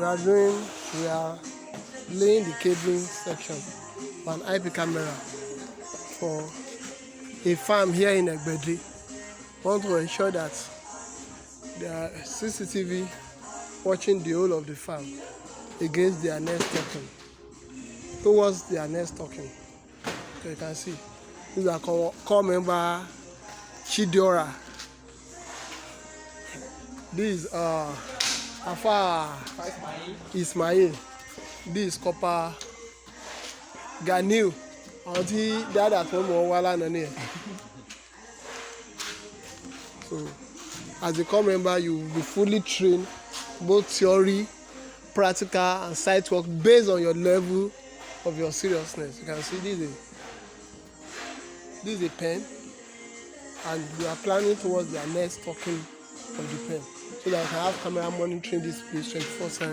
we are laying the cabling section for an IP camera for a farm here in Egbedri. We want to ensure that there are CCTV watching the whole of the farm against their next stocking, towards their next stocking. So you can see, these are core member Chidiora. This is Afa Ismail. This is Copper Ganil. Auntie dad at home or Wala Nani. So as a core member, you will be fully trained, both theory, practical and site work based on your level of your seriousness. You can see this is a pen, and we are planning towards their next stocking of the pen, so that I can have camera monitoring this place 24/7.